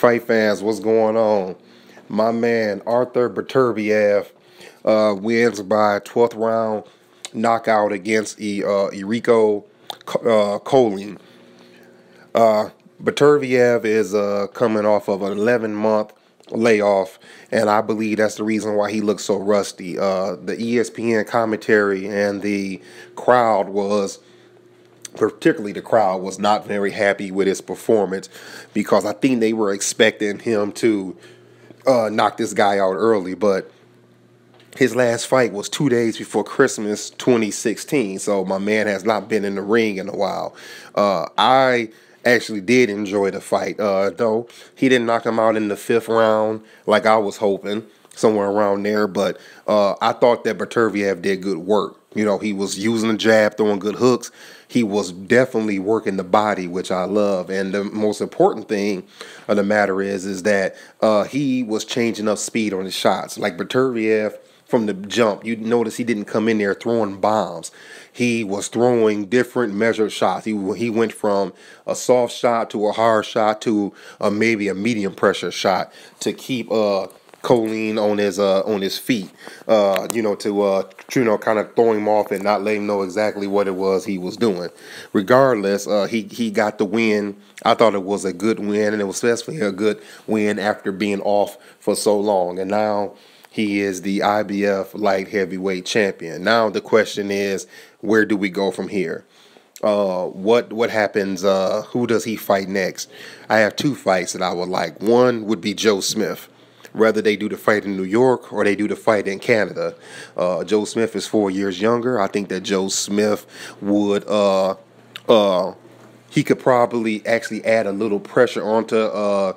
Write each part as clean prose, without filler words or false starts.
Fight fans, what's going on? My man Artur Beterbiev wins by 12th round knockout against Enrico Koelling. Beterbiev is coming off of an 11-month layoff, and I believe that's the reason why he looks so rusty. The ESPN commentary and the crowd was particularly the crowd was not very happy with his performance, because I think they were expecting him to knock this guy out early. But his last fight was 2 days before Christmas 2016, so my man has not been in the ring in a while. I actually did enjoy the fight, though he didn't knock him out in the 5th round like I was hoping, somewhere around there. But I thought that Beterbiev did good work. You know, he was using the jab, throwing good hooks. He was definitely working the body, which I love. And the most important thing of the matter is that he was changing up speed on his shots. Like Beterbiev, from the jump, you notice he didn't come in there throwing bombs. He was throwing different measured shots. He went from a soft shot to a hard shot to maybe a medium pressure shot to keep Koelling on his feet, to kind of throw him off and not let him know exactly what it was he was doing. Regardless, he got the win. I thought it was a good win, and it was especially a good win after being off for so long. And now he is the IBF light heavyweight champion. Now the question is, where do we go from here? What happens? Who does he fight next? I have 2 fights that I would like. One would be Joe Smith. Whether they do the fight in New York or they do the fight in Canada. Joe Smith is 4 years younger. I think that Joe Smith would he could probably actually add a little pressure onto to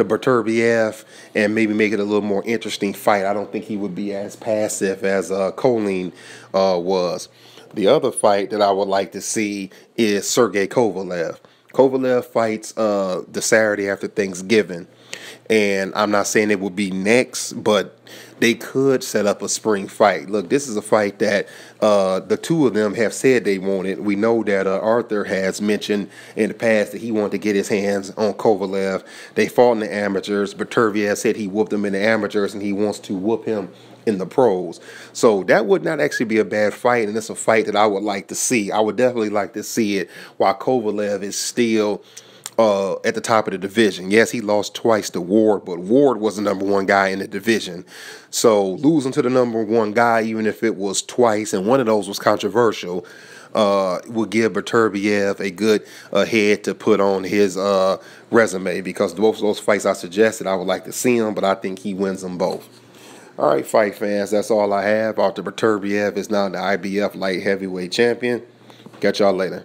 Beterbiev and maybe make it a little more interesting fight. I don't think he would be as passive as Koelling was. The other fight that I would like to see is Sergey Kovalev. Kovalev fights the Saturday after Thanksgiving. And I'm not saying it would be next, but they could set up a spring fight. Look, this is a fight that the two of them have said they wanted. We know that Arthur has mentioned in the past that he wanted to get his hands on Kovalev. They fought in the amateurs. Beterbiev said he whooped him in the amateurs, and he wants to whoop him in the pros. So that would not actually be a bad fight, and it's a fight that I would like to see. I would definitely like to see it while Kovalev is still at the top of the division. Yes, he lost twice to Ward, but Ward was the #1 guy in the division. So losing to the #1 guy, even if it was twice, and one of those was controversial, would give Beterbiev a good head to put on his resume, because both of those fights I suggested, I would like to see him, but I think he wins them both. All right, fight fans, that's all I have. Artur Beterbiev is now the IBF light heavyweight champion. Catch y'all later.